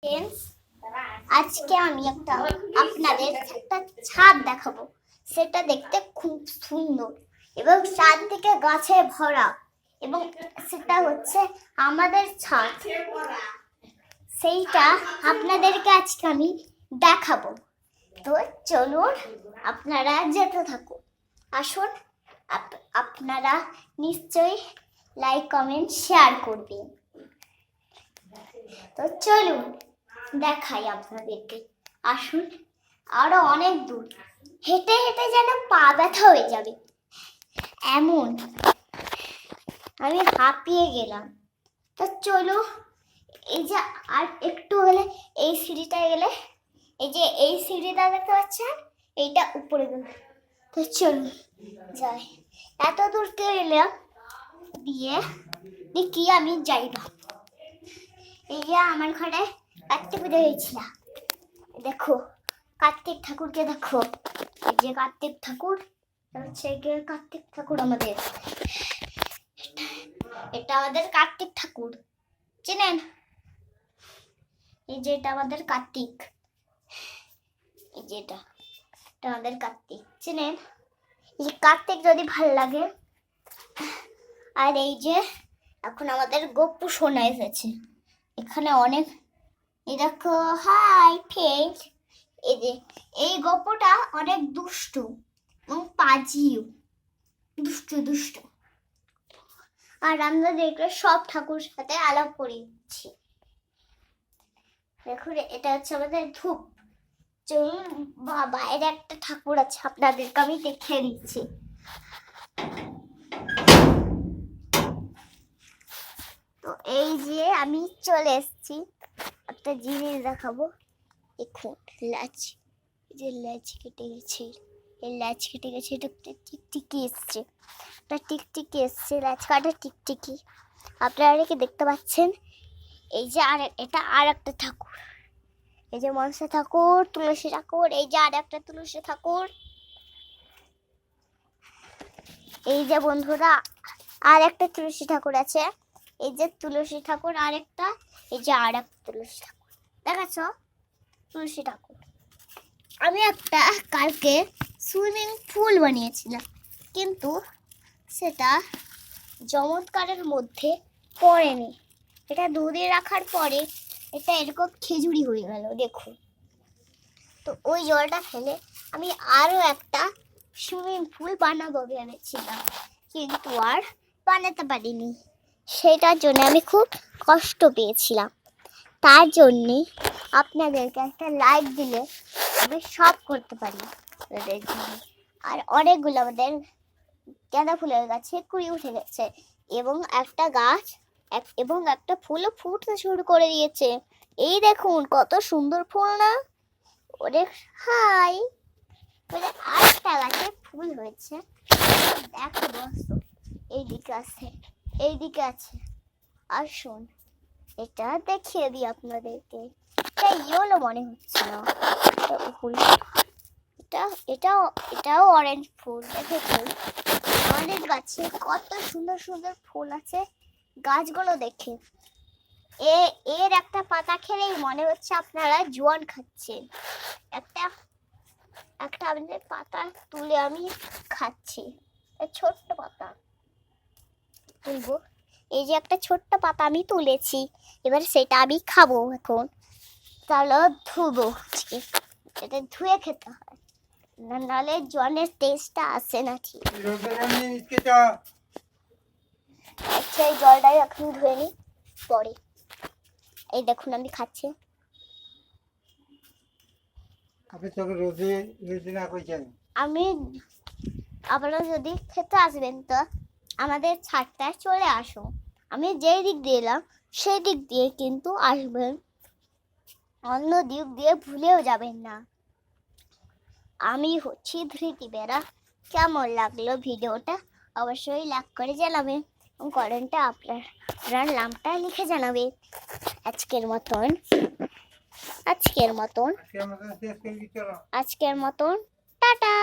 Friends, আজকে আমি আপনাদের একটা ছাদ দেখাবো। সেটা দেখতে খুব সুন্দর এবং চারদিকে গাছে ভরা, এবং সেটা হচ্ছে আমাদের ছাদ। সেইটা আপনাদেরকে আজকে আমি দেখাবো। তো চলুন, আপনারা যেতে থাকুন। আসুন, আপনারা নিশ্চয়ই লাইক কমেন্ট শেয়ার করবেন। তো চলুন দেখাই আপনাদেরকে। আসুন, আরো অনেক দূর হেঁটে হেঁটে যেন পা ব্যথা হয়ে যাবে এমন আমি হাঁপিয়ে গেলাম। তো চলো, এই যে আর একটু হলে এই সিঁড়িটা গেলে, এই যে এই সিঁড়িটা দেখতে পাচ্ছেন, এইটা উপরে গেলে। তো চলুন যাই। এত দূর এলাম দিয়ে কি আমি যাই না। এই যে আমার ঘরে কার্তিক পুজো হয়েছিল, দেখো কার্তিক ঠাকুরকে দেখো। এই যে কার্তিক ঠাকুর হচ্ছে গিয়ে কার্তিক ঠাকুর আমাদের, এটা আমাদের কার্তিক ঠাকুর, চেনেন? এই যে এটা আমাদের কার্তিক, এই যে এটা আমাদের কার্তিক, চেনেন? এই যে কার্তিক যদি ভাল লাগে। আর এই যে এখন আমাদের গপ্পু সোনা এসেছে এখানে অনেক। এই দেখো, হাই ফ্রেন্ডস। এই যে এই গপ্পটা অনেক দুষ্টু এবং পাজিও, দুষ্টু। আর আমরা দেখলে সব ঠাকুর সাথে আলাপ করিয়েছি। দেখুন, এটা হচ্ছে আমাদের ধূপ। চলুন, বাইরে একটা ঠাকুর আছে, আপনাদেরকে আমি দেখিয়ে দিচ্ছি। তো এই যে আমি চলে এসেছি, একটা জিনিস দেখাবো। দেখুন, ল্যাচ, এই যে ল্যাচ কেটে গেছে, এই ল্যাচ কেটে গেছে। এটা একটা টিকটিকি এসছে, একটা টিকটিকি এসছে, ল্যাচ কাটা টিকটিকি। আপনারা কি দেখতে পাচ্ছেন? এই যে এটা আর একটা ঠাকুর, এই যে মনসা ঠাকুর, তুলসী ঠাকুর। এই যে আর একটা তুলসী ঠাকুর। এই যে বন্ধুরা আর একটা তুলসী ঠাকুর আছে, এই যে তুলসী ঠাকুর আর একটা, এই যে আর একটা তুলসী ঠাকুর। দেখাচ্ছ তুলসী ঠাকুর। আমি একটা কালকে সুইমিং পুল বানিয়েছিলাম, কিন্তু সেটা চমৎকারের মধ্যে পড়েনি। এটা দুধে রাখার পরে এটা এরকম খেজুরি হয়ে গেল, দেখুন। তো ওই জলটা ফেলে আমি আরো একটা সুইমিং পুল বানাবো ভেবেছিলাম, কিন্তু আর বানাতে পারিনি। সেটার জন্য আমি খুব কষ্ট পেয়েছিলাম। তার জন্যে আপনাদেরকে একটা লাইক দিলে আমি সব করতে পারি। আর অনেকগুলো আমাদের গাঁদা ফুলের গাছে কুড়ি উঠে গেছে, এবং একটা গাছ এবং একটা ফুলও ফুটতে শুরু করে দিয়েছে। এই দেখুন কত সুন্দর ফুল না? ওরে হাই, আরেকটা গাছে ফুল হয়েছে, দেখো দোস্ত। এইদিকে আছে, আসুন এটা দেখিয়ে দিই আপনাদেরকে। এটা ইয়েলো মনে হচ্ছে না, ফুল এটাও অরেঞ্জ ফুল। দেখেছেন আমাদের গাছে কত সুন্দর ফুল আছে। গাছগুলো দেখে এর একটা পাতা খেলেই মনে হচ্ছে আপনারা জোয়ান খাচ্ছেন। একটা আমাদের পাতা তুলে আমি খাচ্ছি, ছোট্ট পাতা তুলবো। এই যে একটা ছোট্ট পাতা আমি তুলেছি, এবার সেটা আমি খাবো এখন। তাহলে ধুবো, এটা ধুয়ে খেতে হয়, নাহলে জলের টেস্টটা আসে না ঠিক। আচ্ছা, এই জলটাই এখন ধুয়ে নিই পরে। এই দেখুন আমি খাচ্ছি। আমি আপনারা যদি খেতে আসবেন তো আমাদের ছাদটায় চলে আসুন। আমি যেই দিক দিয়ে এলাম সেই দিক দিয়ে কিন্তু আসবেন, অন্য দিক দিয়ে ভুলেও যাবেন না। আমি হচ্ছি ধৃতি বেরা। কেমন লাগলো ভিডিওটা অবশ্যই লাইক করে জানাবেন, এবং কমেন্টে আপনার নামটা লিখে জানাবেন। আজকের মতন টাটা।